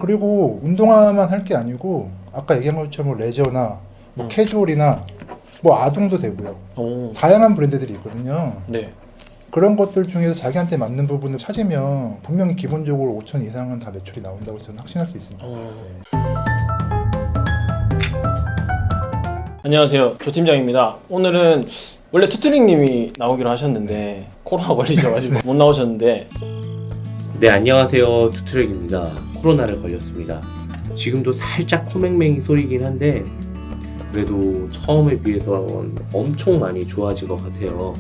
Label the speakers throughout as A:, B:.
A: 그리고 운동화만 할 게 아니고 아까 얘기한 것처럼 뭐 레저나 뭐 캐주얼이나 뭐 아동도 되고요.
B: 오.
A: 다양한 브랜드들이 있거든요.
B: 네.
A: 그런 것들 중에서 자기한테 맞는 부분을 찾으면 분명히 기본적으로 5천 이상은 다 매출이 나온다고 저는 확신할 수 있습니다. 네.
B: 안녕하세요, 조 팀장입니다. 오늘은 원래 투트링님이 나오기로 하셨는데 코로나 걸리셔가지고 못 나오셨는데.
C: 네, 안녕하세요. 투트랙입니다. 코로나를 걸렸습니다. 지금도 살짝 코맹맹이 소리긴 한데 그래도 처음에 비해서는 엄청 많이 좋아진 것 같아요.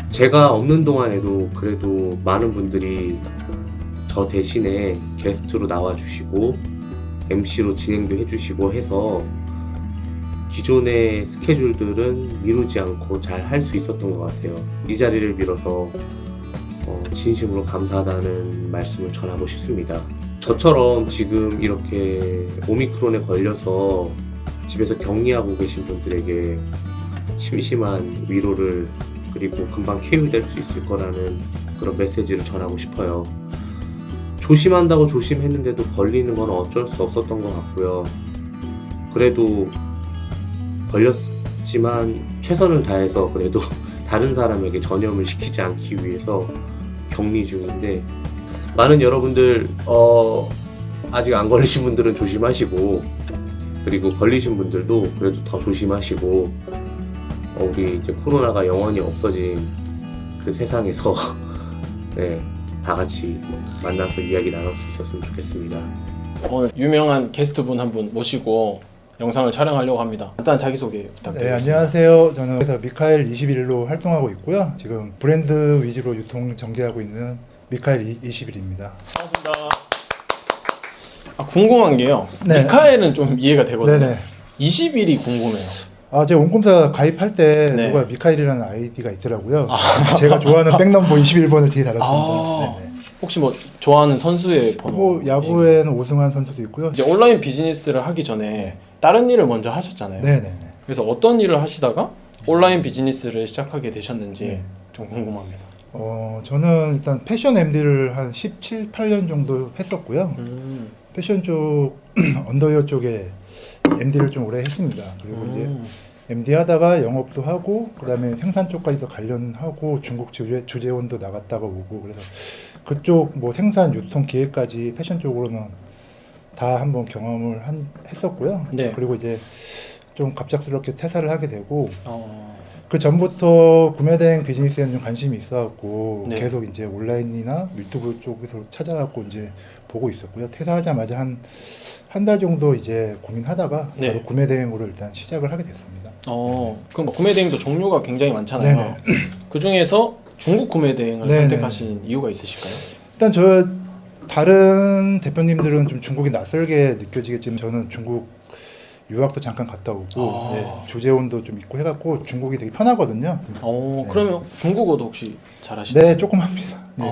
C: 제가 없는 동안에도 그래도 많은 분들이 저 대신에 게스트로 나와주시고 MC로 진행도 해주시고 해서 기존의 스케줄들은 미루지 않고 잘 할 수 있었던 것 같아요. 이 자리를 빌어서 진심으로 감사하다는 말씀을 전하고 싶습니다. 저처럼 지금 이렇게 오미크론에 걸려서 집에서 격리하고 계신 분들에게 심심한 위로를 그리고 금방 쾌유될 수 있을 거라는 그런 메시지를 전하고 싶어요. 조심한다고 조심했는데도 걸리는 건 어쩔 수 없었던 것 같고요. 그래도 걸렸지만 최선을 다해서 그래도 다른 사람에게 전염을 시키지 않기 위해서 격리 중인데 많은 여러분들 아직 안 걸리신 분들은 조심하시고 그리고 걸리신 분들도 그래도 더 조심하시고 우리 이제 코로나가 영원히 없어진 그 세상에서 네, 다 같이 만나서 이야기 나눌 수 있었으면 좋겠습니다.
B: 오늘 유명한 게스트분 한 분 모시고 영상을 촬영하려고 합니다. 간단한 자기소개 부탁드리겠습니다.
A: 네, 안녕하세요. 저는 그래서 미카엘 21로 활동하고 있고요. 지금 브랜드 위주로 유통 전개하고 있는 미카엘 21입니다.
B: 반갑습니다. 궁금한 게요.
A: 네.
B: 미카엘은 좀 이해가 되거든요.
A: 네네.
B: 21이 궁금해요.
A: 제가 온꼼사 가입할 때
B: 네.
A: 누가 미카엘이라는 아이디가 있더라고요. 제가 좋아하는 백넘버 21번을 뒤에 달았습니다. 네네.
B: 혹시 뭐 좋아하는 선수의 번호?
A: 뭐 야구에는 오승환 선수도 있고요.
B: 이제 온라인 비즈니스를 하기 전에 다른 일을 먼저 하셨잖아요.
A: 네네네.
B: 그래서 어떤 일을 하시다가 온라인 비즈니스를 시작하게 되셨는지
A: 네.
B: 좀 궁금합니다.
A: 저는 일단 패션 MD를 한 17, 8년 정도 했었고요. 패션 쪽 언더웨어 쪽에 MD를 좀 오래 했습니다. 그리고 이제 MD 하다가 영업도 하고 그다음에 생산 쪽까지도 관련하고 중국 주재원도 나갔다가 오고 그래서 그쪽 뭐 생산 유통 기획까지 패션 쪽으로는 다 한번 경험을 했었고요.
B: 네.
A: 그리고 이제 좀 갑작스럽게 퇴사를 하게 되고 그 전부터 구매대행 비즈니스에는 좀 관심이 있어갖고
B: 네.
A: 계속 이제 온라인이나 유튜브 쪽에서 찾아갖고 이제 보고 있었고요. 퇴사하자마자 한 달 정도 이제 고민하다가
B: 네.
A: 바로 구매대행으로 일단 시작을 하게 됐습니다.
B: 그럼 뭐 구매 대행도 종류가 굉장히 많잖아요.
A: 네네.
B: 그 중에서 중국 구매 대행을
A: 네네.
B: 선택하신 이유가 있으실까요?
A: 일단 저 다른 대표님들은 좀 중국이 낯설게 느껴지겠지만 저는 중국 유학도 잠깐 갔다 오고 주재원도 좀 있고 해갖고 중국이 되게 편하거든요. 네.
B: 그러면 중국어도 혹시 잘하시나요?
A: 네, 조금 합니다. 네.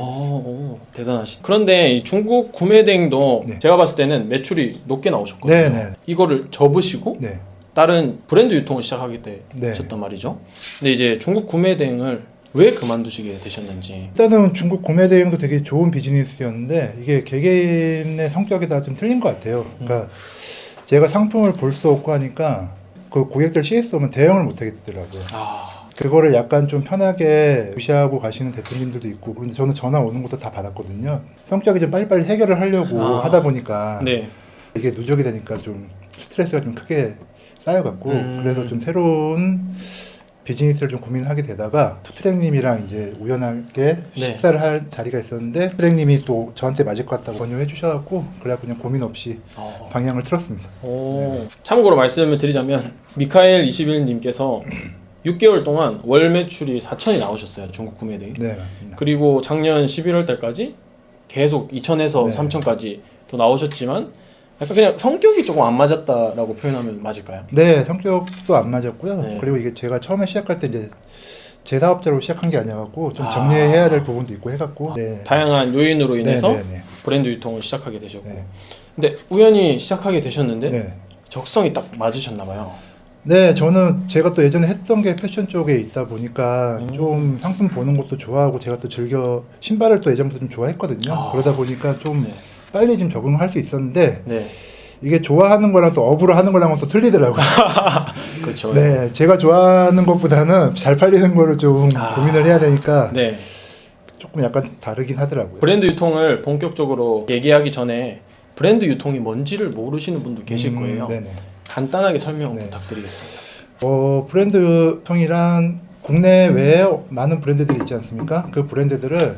B: 대단하시다. 그런데 이 중국 구매 대행도
A: 네.
B: 제가 봤을 때는 매출이 높게 나오셨거든요.
A: 네네.
B: 이거를 접으시고
A: 네.
B: 다른 브랜드 유통을 시작하게 되셨단
A: 네.
B: 말이죠. 근데 이제 중국 구매 대행을 왜 그만두시게 되셨는지.
A: 일단은 중국 구매 대행도 되게 좋은 비즈니스였는데 이게 개개인의 성격에 따라 좀 틀린 것 같아요. 그러니까 제가 상품을 볼 수 없고 하니까 그 고객들 CS 오면 대응을 못 하겠더라고요. 그거를 약간 좀 편하게 무시하고 가시는 대표님들도 있고 그런데 저는 전화 오는 것도 다 받았거든요. 성격이 좀 빨리빨리 해결을 하려고 하다 보니까
B: 네.
A: 이게 누적이 되니까 좀 스트레스가 좀 크게 쌓여갖고 그래서 좀 새로운 비즈니스를 좀 고민하게 되다가 투트랙님이랑 이제 우연하게 식사를 할 자리가 있었는데 투트랙님이 또 저한테 맞을 것 같다고 권유해 주셔갖고 그래갖고 그냥 고민 없이 방향을 틀었습니다.
B: 참고로 말씀을 드리자면 미카엘 21님께서 6개월 동안 월 매출이 4천이 나오셨어요. 중국 구매 대행.
A: 네, 맞습니다.
B: 그리고 작년 11월 달까지 계속 2천에서
A: 네.
B: 3천까지 또 나오셨지만 약간 그냥 성격이 조금 안 맞았다라고 표현하면 맞을까요?
A: 네, 성격도 안 맞았고요.
B: 네.
A: 그리고 이게 제가 처음에 시작할 때 이제 제 사업자로 시작한 게 아니어갖고 좀 정리해야 될 부분도 있고 해갖고 네.
B: 다양한 요인으로 인해서
A: 네.
B: 브랜드 유통을 시작하게 되셨고
A: 네.
B: 근데 우연히 시작하게 되셨는데
A: 네.
B: 적성이 딱 맞으셨나 봐요.
A: 네, 저는 제가 또 예전에 했던 게 패션 쪽에 있다 보니까 좀 상품 보는 것도 좋아하고 제가 또 즐겨 신발을 또 예전부터 좀 좋아했거든요. 그러다 보니까 좀 빨리 좀 적응할 수 있었는데
B: 네.
A: 이게 좋아하는 거랑 또 업으로 하는 거랑은 또 틀리더라고요.
B: 그렇죠.
A: 네, 제가 좋아하는 것보다는 잘 팔리는 거를 좀 고민을 해야 되니까
B: 네.
A: 조금 약간 다르긴 하더라고요.
B: 브랜드 유통을 본격적으로 얘기하기 전에 브랜드 유통이 뭔지를 모르시는 분도 계실 거예요.
A: 네네.
B: 간단하게 설명
A: 네.
B: 부탁드리겠습니다.
A: 브랜드 유통이란 국내외에 많은 브랜드들이 있지 않습니까? 그 브랜드들을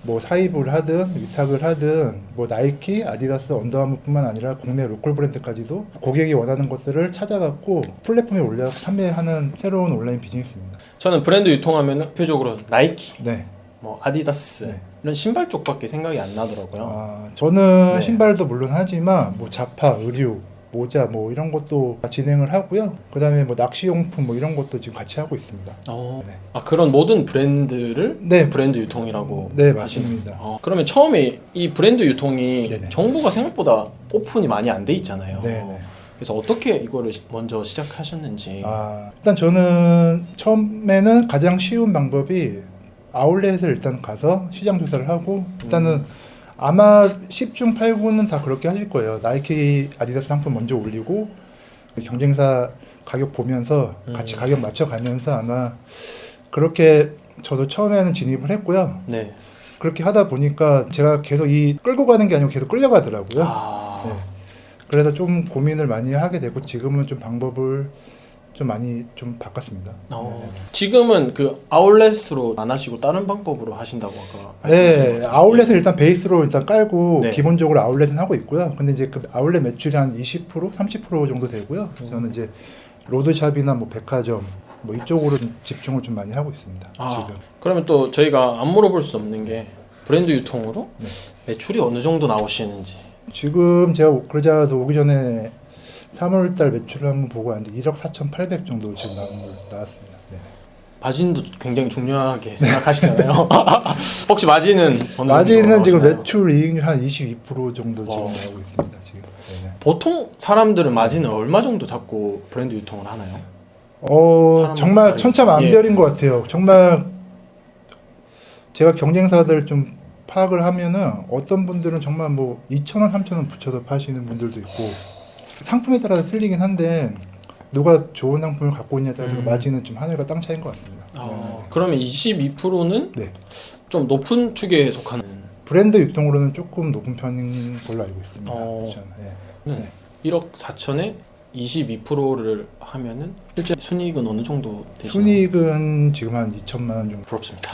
A: 뭐 사입을 하든 위탁을 하든 뭐 나이키, 아디다스, 언더아머뿐만 아니라 국내 로컬 브랜드까지도 고객이 원하는 것들을 찾아갖고 플랫폼에 올려 판매하는 새로운 온라인 비즈니스입니다.
B: 저는 브랜드 유통하면 대표적으로 나이키,
A: 네.
B: 뭐 아디다스
A: 네.
B: 이런 신발 쪽밖에 생각이 안 나더라고요.
A: 저는
B: 네.
A: 신발도 물론 하지만 뭐 자파, 의류, 모자 뭐 이런 것도 진행을 하고요. 그다음에 뭐 낚시용품 뭐 이런 것도 지금 같이 하고 있습니다. 네.
B: 그런 모든 브랜드를
A: 네.
B: 브랜드 유통이라고
A: 네,
B: 하시는-
A: 맞습니다.
B: 그러면 처음에 이 브랜드 유통이
A: 네네.
B: 정보가 생각보다 오픈이 많이 안 돼 있잖아요.
A: 네네.
B: 그래서 어떻게 이거를 먼저 시작하셨는지.
A: 일단 저는 처음에는 가장 쉬운 방법이 아울렛을 일단 가서 시장 조사를 하고 일단은 아마 10중 8구는 다 그렇게 하실 거예요. 나이키, 아디다스 상품 먼저 올리고 경쟁사 가격 보면서 같이 가격 맞춰가면서 아마 그렇게 저도 처음에는 진입을 했고요.
B: 네.
A: 그렇게 하다 보니까 제가 계속 이 끌고 가는 게 아니고 계속 끌려가더라고요. 네. 그래서 좀 고민을 많이 하게 되고 지금은 좀 방법을 좀 많이 좀 바꿨습니다.
B: 어. 지금은 그 아울렛으로 안 하시고 다른 방법으로 하신다고 아까
A: 네,
B: 말씀하셨죠?
A: 아울렛을 일단 베이스로 일단 깔고
B: 네.
A: 기본적으로 아울렛은 하고 있고요. 근데 이제 그 아울렛 매출이 한 20%, 30% 정도 되고요. 저는 이제 로드샵이나 뭐 백화점 뭐 이쪽으로 좀 집중을 좀 많이 하고 있습니다. 지금.
B: 그러면 또 저희가 안 물어볼 수 없는 게 브랜드 유통으로
A: 네.
B: 매출이 어느 정도 나오시는지.
A: 지금 제가 그러자도 오기 전에 3월달 매출을 한번 보고 왔는데 1억 4,800 정도 지금 나왔습니다. 네.
B: 마진도 굉장히 중요하게 생각하시잖아요. 혹시 마진은 어느 정도
A: 마진은 지금
B: 나오시나요?
A: 매출 이익률 한 22% 정도 지금
B: 와.
A: 나오고 있습니다. 지금. 네네.
B: 보통 사람들은 마진을 얼마 정도 잡고 브랜드 유통을 하나요?
A: 정말
B: 다르겠죠.
A: 천차만별인 것 같아요. 정말 제가 경쟁사들 좀 파악을 하면은 어떤 분들은 정말 뭐 2,000원, 3,000원 붙여서 파시는 분들도 있고 상품에 따라서 틀리긴 한데 누가 좋은 상품을 갖고 있냐에 따라서 마진은 좀 하늘과 땅 차이인 것 같습니다.
B: 그러면 22%는
A: 네.
B: 좀 높은 축에 속하는
A: 브랜드 유통으로는 조금 높은 편인 걸로 알고 있습니다. 그렇죠. 네.
B: 1억 4천에 22%를 하면은 실제 순이익은 어느 정도 되시나요?
A: 순이익은 지금 한 2천만 원 정도.
B: 부럽습니다.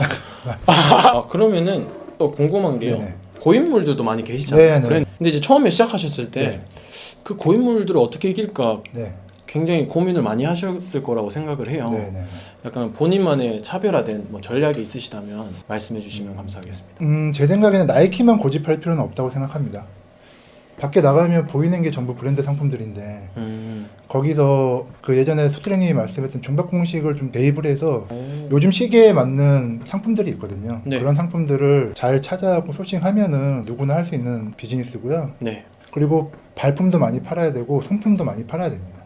B: 그러면은 또 궁금한 게요.
A: 네네.
B: 고인물들도 많이 계시잖아요.
A: 네네.
B: 브랜드. 근데 이제 처음에 시작하셨을 때
A: 네.
B: 그 고인물들을 어떻게 이길까
A: 네.
B: 굉장히 고민을 많이 하셨을 거라고 생각을 해요.
A: 네네.
B: 약간 본인만의 차별화된 뭐 전략이 있으시다면 말씀해 주시면 감사하겠습니다.
A: 제 생각에는 나이키만 고집할 필요는 없다고 생각합니다. 밖에 나가면 보이는 게 전부 브랜드 상품들인데 거기서 그 예전에 소트랭님이 말씀했던 중박 공식을 좀 대입을 해서 요즘 시기에 맞는 상품들이 있거든요.
B: 네.
A: 그런 상품들을 잘 찾아갖고 소싱하면은 누구나 할 수 있는 비즈니스고요.
B: 네.
A: 그리고 발품도 많이 팔아야 되고 손품도 많이 팔아야 됩니다.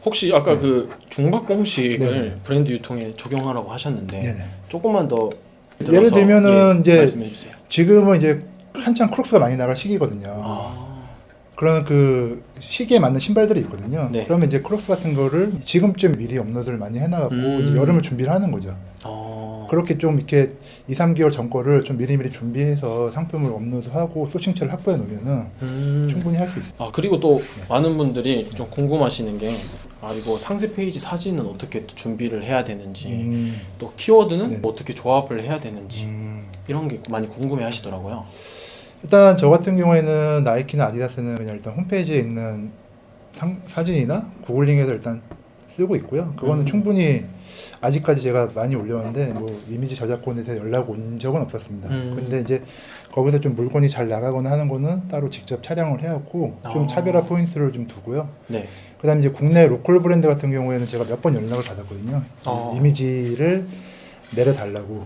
B: 혹시 아까
A: 네.
B: 그 중박 공식을
A: 네네.
B: 브랜드 유통에 적용하라고 하셨는데
A: 네네.
B: 조금만 더
A: 예를 들면은 이제
B: 말씀해 주세요.
A: 지금은 이제 한창 크록스가 많이 나갈 시기거든요. 그런 그 시기에 맞는 신발들이 있거든요.
B: 네.
A: 그러면 이제 크록스 같은 거를 지금쯤 미리 업로드를 많이 해놔갖고 이제 여름을 준비를 하는 거죠. 그렇게 좀 이렇게 2, 3개월 전 거를 좀 미리미리 준비해서 상품을 업로드하고 소싱체를 확보해 놓으면은 충분히 할 수 있어요.
B: 그리고 또 많은 분들이 좀 궁금하시는 게 이거 상세 페이지 사진은 어떻게 또 준비를 해야 되는지 또 키워드는
A: 네.
B: 어떻게 조합을 해야 되는지 이런 게 많이 궁금해 하시더라고요.
A: 일단 저 같은 경우에는 나이키나 아디다스는 그냥 일단 홈페이지에 있는 사진이나 구글링해서 일단 쓰고 있고요. 그거는 충분히 아직까지 제가 많이 올렸는데 뭐 이미지 저작권에 대해 연락 온 적은 없었습니다. 근데 이제 거기서 좀 물건이 잘 나가거나 하는 거는 따로 직접 촬영을 해왔고 좀 차별화 포인트를 좀 두고요.
B: 네.
A: 그다음에 이제 국내 로컬 브랜드 같은 경우에는 제가 몇 번 연락을 받았거든요. 이미지를 내려달라고.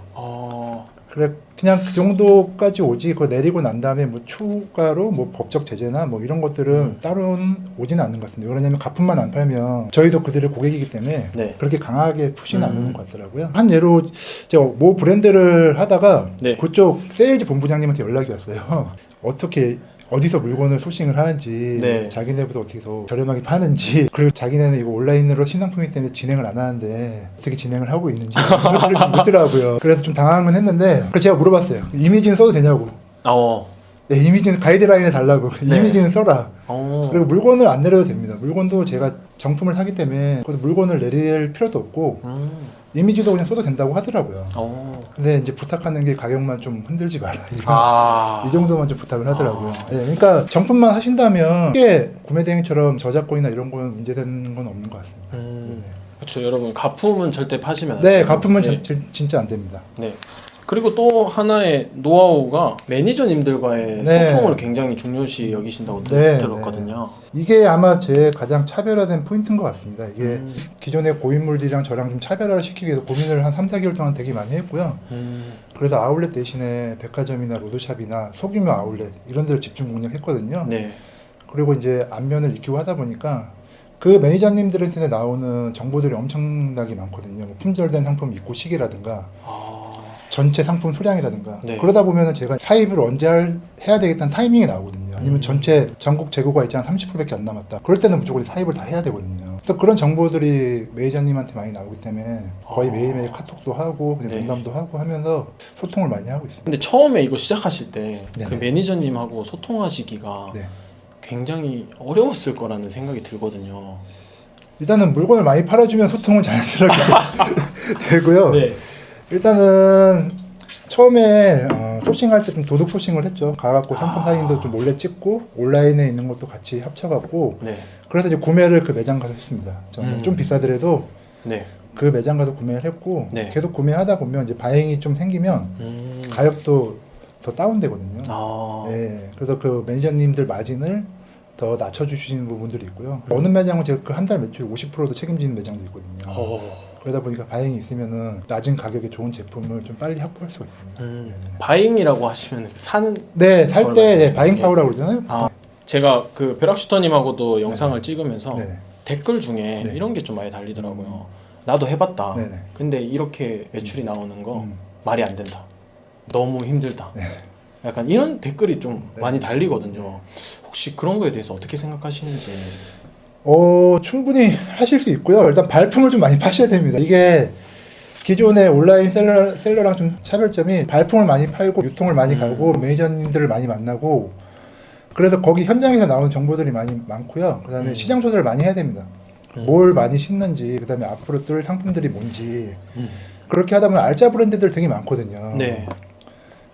A: 그래 그냥 그 정도까지 오지 그거 내리고 난 다음에 뭐 추가로 뭐 법적 제재나 뭐 이런 것들은 따로는 오지는 않는 것 같습니다. 왜냐하면 가품만 안 팔면 저희도 그들의 고객이기 때문에
B: 네.
A: 그렇게 강하게 푸시는 않는 것 같더라고요. 한 예로 제가 모 브랜드를 하다가
B: 네.
A: 그쪽 세일즈 본부장님한테 연락이 왔어요. 어떻게 어디서 물건을 소싱을 하는지
B: 네.
A: 자기네부터 어떻게 더 저렴하게 파는지 그리고 자기네는 이거 온라인으로 신상품이기 때문에 진행을 안 하는데 어떻게 진행을 하고 있는지 그런 것들을 좀 묻더라고요. 그래서 좀 당황은 했는데 그래서 제가 물어봤어요. 이미지는 써도 되냐고. 네, 이미지는 가이드라인에 달라고.
B: 네.
A: 이미지는 써라.
B: 어.
A: 그리고 물건을 안 내려도 됩니다. 물건도 제가 정품을 사기 때문에 그래서 물건을 내릴 필요도 없고 이미지도 그냥 써도 된다고 하더라고요. 근데 이제 부탁하는 게 가격만 좀 흔들지 마라. 이 정도만 좀 부탁을 하더라고요. 네, 그러니까 정품만 하신다면 크게 구매 대행처럼 저작권이나 이런 건 문제되는 건 없는 것 같습니다. 네네.
B: 그렇죠. 여러분 가품은 절대 파시면 안
A: 네,
B: 돼요.
A: 가품은
B: 네.
A: 진짜 안 됩니다.
B: 네. 그리고 또 하나의 노하우가 매니저님들과의
A: 네.
B: 소통을 굉장히 중요시 여기신다고
A: 네,
B: 들었거든요.
A: 이게 아마 제 가장 차별화된 포인트인 것 같습니다. 이게 기존의 고인물들이랑 저랑 좀 차별화를 시키기 위해서 고민을 한 3, 4개월 동안 되게 많이 했고요. 그래서 아울렛 대신에 백화점이나 로드샵이나 소규모 아울렛 이런 데를 집중 공략했거든요.
B: 네.
A: 그리고 이제 안면을 익히고 하다 보니까 그 매니저님들한테 나오는 정보들이 엄청나게 많거든요. 뭐 품절된 상품 입고 시기라든가 전체 상품 수량이라든가
B: 네.
A: 그러다 보면은 제가 사입을 언제 해야 되겠다는 타이밍이 나오거든요. 아니면 전체 전국 재고가 있지 한 30%밖에 안 남았다. 그럴 때는 무조건 사입을 다 해야 되거든요. 그래서 그런 정보들이 매니저님한테 많이 나오기 때문에 거의 매일매일 카톡도 하고 그냥
B: 네.
A: 농담도 하고 하면서 소통을 많이 하고 있습니다.
B: 근데 처음에 이거 시작하실 때 그
A: 네네.
B: 매니저님하고 소통하시기가
A: 네.
B: 굉장히 어려웠을 거라는 생각이 들거든요.
A: 일단은 물건을 많이 팔아주면 소통은 자연스럽게 되고요.
B: 네.
A: 일단은 처음에 소싱할 때 좀 도둑 소싱을 했죠. 가갖고 상품 사진도 좀 몰래 찍고 온라인에 있는 것도 같이 합쳐갖고
B: 네.
A: 그래서 이제 구매를 그 매장 가서 했습니다. 저는 좀 비싸더라도
B: 네.
A: 그 매장 가서 구매를 했고
B: 네.
A: 계속 구매하다 보면 이제 반응이 좀 생기면 가격도 더 다운되거든요. 네, 그래서 그 매니저님들 마진을 더 낮춰주시는 부분들이 있고요. 어느 매장은 제가 그 한 달 매출 50%도 책임지는 매장도 있거든요. 그러다 보니까 바잉이 있으면은 낮은 가격에 좋은 제품을 좀 빨리 확보할 수가 있습니다. 네네네.
B: 바잉이라고 하시면 사는
A: 네, 살
B: 그걸
A: 때
B: 말씀하시는
A: 바잉
B: 거예요?
A: 파워라고 그러잖아요.
B: 제가 그 벼락슈터님하고도 영상을 찍으면서
A: 네네.
B: 댓글 중에
A: 네.
B: 이런 게 좀 많이 달리더라고요. 나도 해봤다.
A: 네네.
B: 근데 이렇게 매출이 나오는 거
A: 음.
B: 말이 안 된다. 너무 힘들다.
A: 네.
B: 약간 이런 댓글이 좀
A: 네.
B: 많이 달리거든요. 혹시 그런 거에 대해서 어떻게 생각하시는지.
A: 충분히 하실 수 있고요. 일단 발품을 좀 많이 파셔야 됩니다. 이게 기존의 온라인 셀러랑 좀 차별점이 발품을 많이 팔고 유통을 많이 가고 매니저님들을 많이 만나고 그래서 거기 현장에서 나오는 정보들이 많이 많고요. 그 다음에 시장 조사를 많이 해야 됩니다. 뭘 많이 심는지, 그 다음에 앞으로 뜰 상품들이 뭔지 그렇게 하다 보면 알짜 브랜드들 되게 많거든요.
B: 네.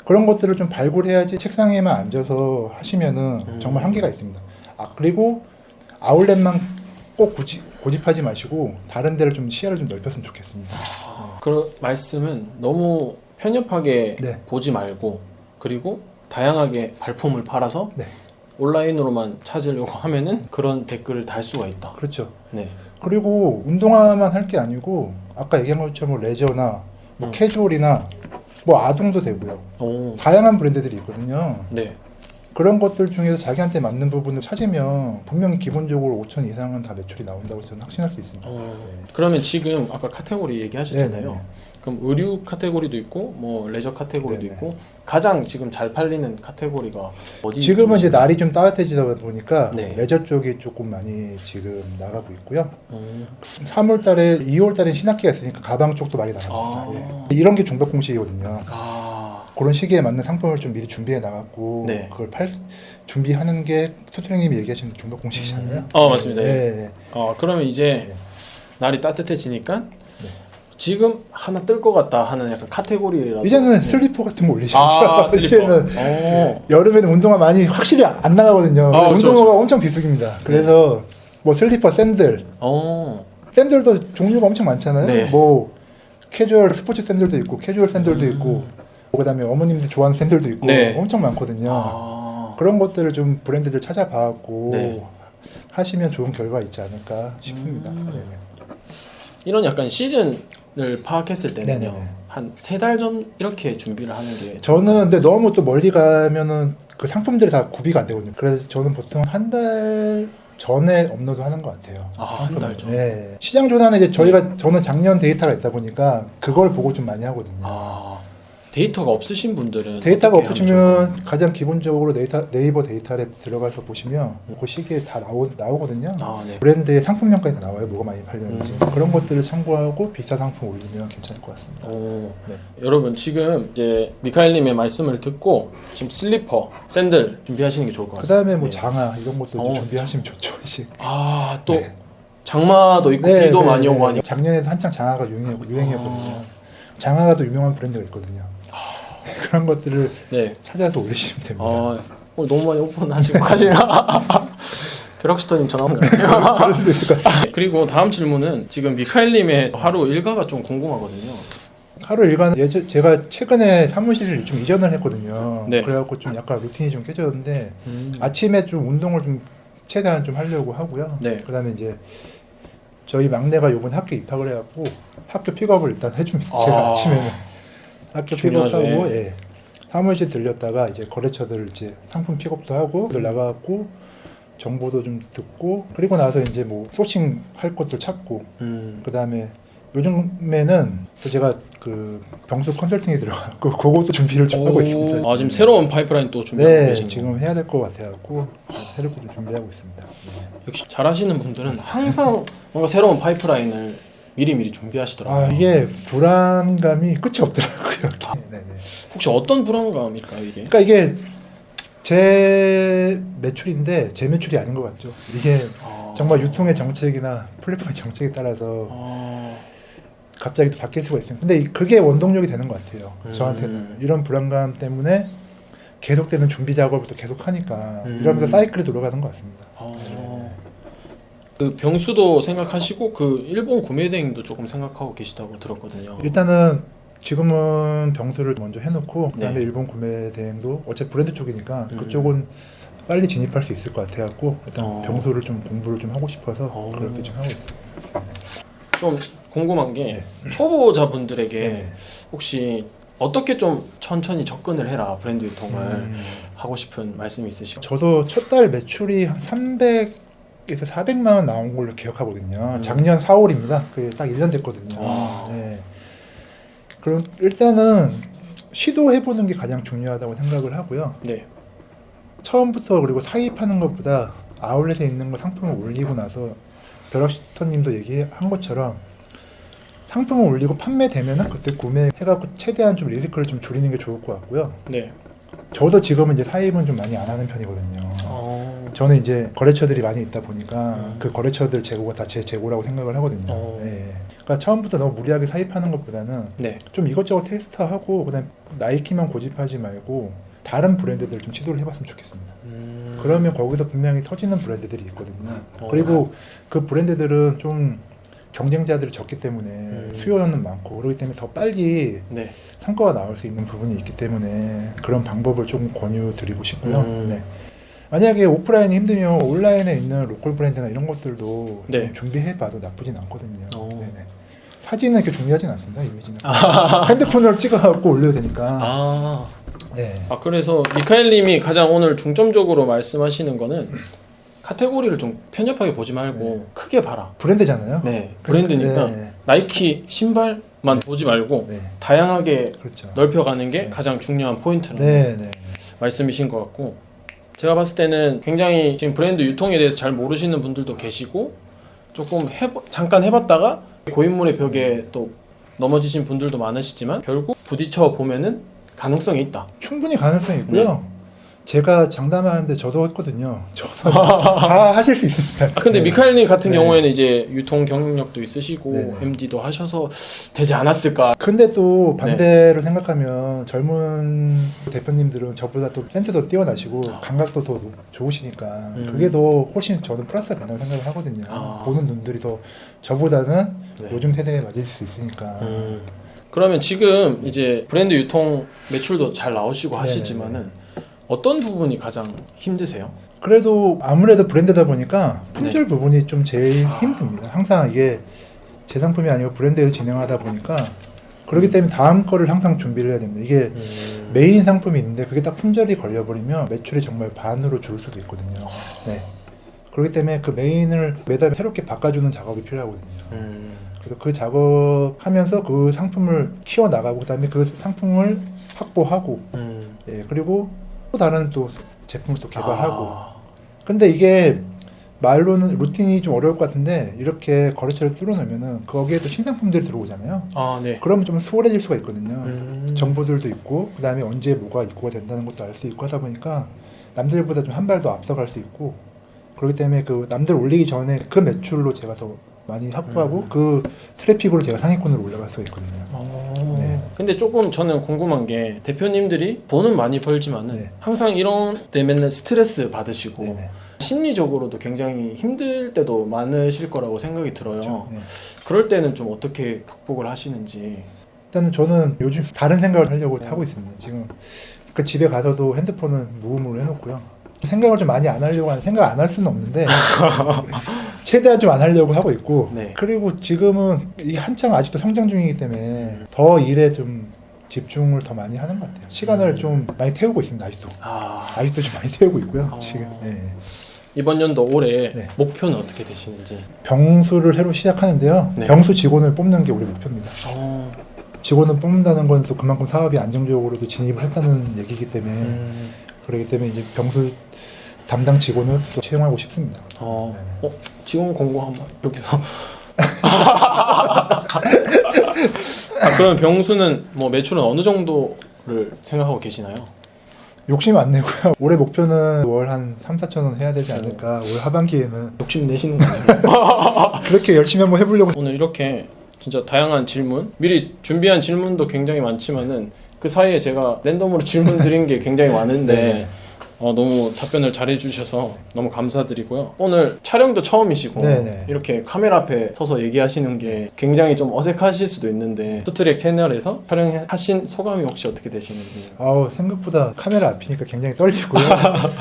A: 그런 것들을 좀 발굴해야지 책상에만 앉아서 하시면은 정말 한계가 있습니다. 그리고 아울렛만 꼭 고집하지 마시고 다른 데를 좀 시야를 좀 넓혔으면 좋겠습니다.
B: 그 말씀은 너무 편협하게
A: 네.
B: 보지 말고 그리고 다양하게 발품을 팔아서
A: 네.
B: 온라인으로만 찾으려고 하면은 그런 댓글을 달 수가 있다.
A: 그렇죠.
B: 네.
A: 그리고 운동화만 할 게 아니고 아까 얘기한 것처럼 뭐 레저나 뭐 캐주얼이나 뭐 아동도 되고요.
B: 오.
A: 다양한 브랜드들이 있거든요.
B: 네.
A: 그런 것들 중에서 자기한테 맞는 부분을 찾으면 분명히 기본적으로 5천 이상은 다 매출이 나온다고 저는 확신할 수 있습니다.
B: 그러면 지금 아까 카테고리 얘기하셨잖아요.
A: 네네네.
B: 그럼 의류 카테고리도 있고 뭐 레저 카테고리도
A: 네네.
B: 있고 가장 지금 잘 팔리는 카테고리가 어디?
A: 지금은 이제 날이 좀 따뜻해지다 보니까
B: 네.
A: 레저 쪽이 조금 많이 지금 나가고 있고요. 3월 달에 2월 달에 신학기가 있으니까 가방 쪽도 많이 나갑니다. 예. 이런 게 중복 공식이거든요. 그런 시기에 맞는 상품을 좀 미리 준비해 나갔고
B: 네.
A: 그걸 준비하는 게 투트랙님이 얘기하시는 중복 공식이잖아요.
B: 맞습니다.
A: 예.
B: 그러면 이제
A: 네.
B: 날이 따뜻해지니까 지금 하나 뜰 것 같다 하는 약간 카테고리라도
A: 이제는 슬리퍼 같은 거 올리셔야죠.
B: 슬리퍼.
A: 이제는 여름에는 운동화 많이 확실히 안 나가거든요.
B: 그렇죠,
A: 운동화가 엄청 비수기입니다. 그래서 뭐 슬리퍼, 샌들도 종류가 엄청 많잖아요.
B: 네.
A: 뭐 캐주얼 스포츠 샌들도 있고 캐주얼 샌들도 있고 그다음에 어머님들 좋아하는 샌들도 있고
B: 네.
A: 엄청 많거든요. 그런 것들을 좀 브랜드들 찾아봐갖고
B: 네.
A: 하시면 좋은 결과 있지 않을까 싶습니다. 네네.
B: 이런 약간 시즌을 파악했을 때는요.
A: 네네네.
B: 한 3달 전 이렇게 준비를 하는 게
A: 저는 근데 너무 또 멀리 가면은 그 상품들이 다 구비가 안 되거든요. 그래서 저는 보통 한 달 전에 업로드하는 것 같아요.
B: 한 달 전.
A: 네. 시장 조사는 이제 저는 작년 데이터가 있다 보니까 그걸 보고 좀 많이 하거든요.
B: 데이터가 없으신 분들은
A: 데이터가
B: 어떻게 하면 좋을까요?
A: 없으시면 가장 기본적으로 네이버 데이터랩 들어가서 보시면 그 시기에 다 나오거든요.
B: 아, 네.
A: 브랜드의 상품명까지 다 나와요. 뭐가 많이 팔렸는지. 그런 것들을 참고하고 비싼 상품 올리면 괜찮을 것 같습니다.
B: 오,
A: 네.
B: 여러분 지금 이제 미카엘님의 말씀을 듣고 지금 슬리퍼, 샌들 준비하시는 게 좋을 것
A: 그
B: 같습니다.
A: 다음에 뭐
B: 예.
A: 장화 이런 것도
B: 어.
A: 준비하시면 좋죠. 이제.
B: 아, 또
A: 네.
B: 장마도 있고 비도 많이 오고 하니까.
A: 작년에도 한창 장화가 유행이었거든요. 장화가 또 유명한 브랜드가 있거든요. 그런 것들을
B: 네.
A: 찾아서 올리시면 됩니다.
B: 오늘 너무 많이 오픈하시고 가시나? 벼락스터님 전화 온 거 아니에요?
A: 그럴 수도 있을 것 같습니다.
B: 그리고 다음 질문은 지금 미카엘님의 하루 일과가 좀 궁금하거든요.
A: 하루 일과는 제가 최근에 사무실을 좀 이전을 했거든요.
B: 네.
A: 그래갖고 좀 약간 루틴이 좀 깨졌는데 아침에 좀 운동을 좀 최대한 좀 하려고 하고요.
B: 네.
A: 그다음에 이제 저희 막내가 이번 학교 입학을 해갖고 학교 픽업을 일단 해줍니다. 제가 아침에는 학교
B: 중요하죠.
A: 픽업하고 예. 사무실 들렸다가 이제 거래처들 이제 상품 픽업도 하고 나가갖고 정보도 좀 듣고 그리고 나서 이제 뭐 소싱 할 것들 찾고 그다음에 요즘에는 제가 그 병수 컨설팅에 들어가고 그것도 준비를 좀 하고 있습니다.
B: 아, 지금 새로운 파이프라인 또 준비하고
A: 네,
B: 계신
A: 지금
B: 거.
A: 해야 될 것 같아갖고 새롭게 좀 준비하고 있습니다. 네.
B: 역시 잘하시는 분들은 항상 뭔가 새로운 파이프라인을 미리미리 준비하시더라고요.
A: 아 이게 불안감이 끝이 없더라고요. 네, 네.
B: 혹시 어떤 불안감일까요 이게?
A: 그러니까 이게 제 매출인데 제 매출이 아닌 것 같죠. 이게 정말 유통의 정책이나 플랫폼의 정책에 따라서 갑자기 또 바뀔 수가 있어요. 근데 그게 원동력이 되는 것 같아요. 저한테는 이런 불안감 때문에 계속되는 준비 작업을 또 계속 하니까 이러면서 사이클이 돌아가는 것 같습니다.
B: 그 병수도 생각하시고 그 일본 구매 대행도 조금 생각하고 계시다고 들었거든요.
A: 일단은 지금은 병수를 먼저 해놓고 그다음에
B: 네.
A: 일본 구매 대행도 어차피 브랜드 쪽이니까 그쪽은 빨리 진입할 수 있을 것 같아갖고 일단 병수를 좀 공부를 좀 하고 싶어서 그렇게 좀 하고 있어요.
B: 좀 궁금한 게
A: 네.
B: 초보자분들에게
A: 네네.
B: 혹시 어떻게 좀 천천히 접근을 해라 브랜드 유통을 하고 싶은 말씀이 있으실까요?
A: 저도 첫 달 매출이 한 300에서 400만 원 나온 걸로 기억하거든요. 작년 4월입니다. 그게 딱 1년 됐거든요. 네. 그럼 일단은 시도해보는 게 가장 중요하다고 생각을 하고요.
B: 네.
A: 처음부터 그리고 사입하는 것보다 아울렛에 있는 거 상품을 올리고 나서 벼락시터님도 얘기한 것처럼 상품을 올리고 판매되면은 그때 구매해갖고 최대한 좀 리스크를 좀 줄이는 게 좋을 것 같고요.
B: 네.
A: 저도 지금은 이제 사입은 좀 많이 안 하는 편이거든요. 저는 이제 거래처들이 많이 있다 보니까 그 거래처들 재고가 다 제 재고라고 생각을 하거든요. 네. 그러니까 처음부터 너무 무리하게 사입하는 것보다는
B: 네.
A: 좀 이것저것 테스트하고 그다음 나이키만 고집하지 말고 다른 브랜드들 좀 시도를 해봤으면 좋겠습니다. 그러면 거기서 분명히 터지는 브랜드들이 있거든요. 그리고 그 브랜드들은 좀 경쟁자들이 적기 때문에 수요는 많고 그렇기 때문에 더 빨리
B: 네.
A: 성과가 나올 수 있는 부분이 있기 때문에 그런 방법을 좀 권유드리고 싶고요. 네. 만약에 오프라인이 힘들면 온라인에 있는 로컬 브랜드나 이런 것들도
B: 네.
A: 좀 준비해봐도 나쁘진 않거든요. 네네. 사진은 이렇게 중요하진 않습니다. 이미지는 핸드폰으로 찍어갖고 올려도 되니까. 네.
B: 그래서 미카엘님이 가장 오늘 중점적으로 말씀하시는 거는 카테고리를 좀 편협하게 보지 말고 크게 봐라.
A: 브랜드잖아요.
B: 네, 브랜드니까
A: 네.
B: 나이키 신발만 보지 말고
A: 네.
B: 다양하게
A: 그렇죠.
B: 넓혀가는 게
A: 네.
B: 가장 중요한 포인트라는
A: 네.
B: 말씀이신 것 같고, 제가 봤을 때는 굉장히 지금 브랜드 유통에 대해서 잘 모르시는 분들도 계시고 조금 잠깐 해봤다가 고인물의 벽에 또 넘어지신 분들도 많으시지만 결국 부딪혀 보면은 가능성이 있다.
A: 충분히 가능성이 있고요. 제가 장담하는데 저도 했거든요. 저도 다 하실 수 있습니다.
B: 근데
A: 네.
B: 미카엘님 같은
A: 네.
B: 경우에는 이제 유통 경력도 있으시고
A: 네.
B: MD도 하셔서 되지 않았을까.
A: 근데 또 반대로 생각하면 젊은 대표님들은 저보다 또 센스도 뛰어나시고 감각도 더 좋으시니까 그게 더 훨씬 저는 플러스가 된다고 생각을 하거든요. 보는 눈들이 더 저보다는 요즘 세대에 맞을 수 있으니까.
B: 그러면 지금 이제 브랜드 유통 매출도 잘 나오시고 하시지만은 어떤 부분이 가장 힘드세요?
A: 그래도 아무래도 브랜드다 보니까 품질 부분이 좀 제일 힘듭니다. 항상 이게 제 상품이 아니고 브랜드에서 진행하다 보니까 그렇기 때문에 다음 거를 항상 준비를 해야 됩니다. 이게 메인 상품이 있는데 그게 딱 품절이 걸려버리면 매출이 정말 반으로 줄 수도 있거든요. 네. 그렇기 때문에 그 메인을 매달 새롭게 바꿔주는 작업이 필요하거든요. 그래서 그 작업하면서 그 상품을 키워나가고 그다음에 그 상품을 확보하고 그리고 또 다른 또 제품을 또 개발하고 근데 이게 말로는 루틴이 좀 어려울 것 같은데 이렇게 거래처를 뚫어놓으면은 거기에 또 신상품들이 들어오잖아요.
B: 네.
A: 그러면 좀 수월해질 수가 있거든요. 정보들도 있고 그 다음에 언제 뭐가 입고가 된다는 것도 알 수 있고 하다 보니까 남들보다 좀 한 발 더 앞서갈 수 있고 그렇기 때문에 그 남들 올리기 전에 그 매출로 제가 더 많이 확보하고 그 트래픽으로 제가 상위권으로 올라갈 수가 있거든요. 네.
B: 근데 조금 저는 궁금한 게 대표님들이 돈은 많이 벌지만은
A: 네.
B: 항상 이런 때 맨날 스트레스 받으시고
A: 네네.
B: 심리적으로도 굉장히 힘들 때도 많으실 거라고 생각이 들어요.
A: 그렇죠. 네.
B: 그럴 때는 좀 어떻게 극복을 하시는지.
A: 일단은 저는 요즘 다른 생각을 하려고 하고 있습니다. 지금 그 집에 가서도 핸드폰은 무음으로 해놓고요. 생각을 좀 많이 안 하려고 하는 생각 안 할 수는 없는데 최대한 좀 안 하려고 하고 있고
B: 네.
A: 그리고 지금은 이게 한창 아직도 성장 중이기 때문에 더 일에 좀 집중을 더 많이 하는 것 같아요. 시간을 좀 많이 태우고 있습니다. 아직도 좀 많이 태우고 있고요. 지금
B: 이번 연도 올해
A: 네.
B: 목표는 어떻게 되시는지.
A: 병수를 새로 시작하는데요.
B: 네.
A: 병수 직원을 뽑는 게 우리 목표입니다. 직원을 뽑는다는 건 또 그만큼 사업이 안정적으로도 진입을 했다는 얘기이기 때문에 그렇기 때문에 이제 병수 담당 직원을 또 채용하고 싶습니다.
B: 직원 공고 한번 여기서. 그러면 병수는 뭐 매출은 어느 정도를 생각하고 계시나요?
A: 욕심 안 내고요. 올해 목표는 월 한 3, 4천 원 해야 되지 않을까. 올 하반기에는
B: 욕심 내시는 거예요?
A: 그렇게 열심히 한번 해보려고.
B: 오늘 이렇게 진짜 다양한 질문, 미리 준비한 질문도 굉장히 많지만은 그 사이에 제가 랜덤으로 질문 드린 게 굉장히 많은데
A: 네.
B: 너무 답변을 잘해 주셔서 너무 감사드리고요. 오늘 촬영도 처음이시고
A: 네네.
B: 이렇게 카메라 앞에 서서 얘기하시는 게 굉장히 좀 어색하실 수도 있는데 스트트랙 채널에서 촬영하신 소감이 혹시 어떻게 되시는지.
A: 생각보다 카메라 앞이니까 굉장히 떨리고요.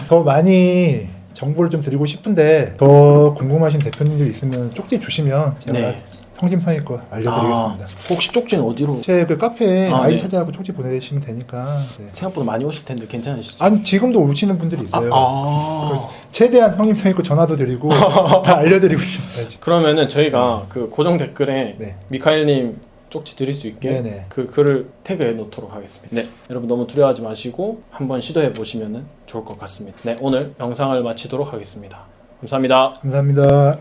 A: 더 많이 정보를 좀 드리고 싶은데 더 궁금하신 대표님들 있으면 쪽지 주시면 제가
B: 네.
A: 성심성의껏 알려드리겠습니다.
B: 혹시 쪽지는 어디로?
A: 제 그 카페에 아이디
B: 네.
A: 찾아가고 쪽지 보내시면 되니까. 네.
B: 생각보다 많이 오실 텐데 괜찮으시죠?
A: 아니 지금도 오시는 분들이 있어요.
B: 아.
A: 최대한 성심성의껏 전화도 드리고 다 알려드리고 있습니다. 지금.
B: 그러면은 저희가 그 고정 댓글에
A: 네.
B: 미카엘님 쪽지 드릴 수 있게
A: 네네.
B: 그 글을 태그해 놓도록 하겠습니다. 네, 여러분 너무 두려워하지 마시고 한번 시도해 보시면 좋을 것 같습니다. 네, 오늘 영상을 마치도록 하겠습니다. 감사합니다.
A: 감사합니다.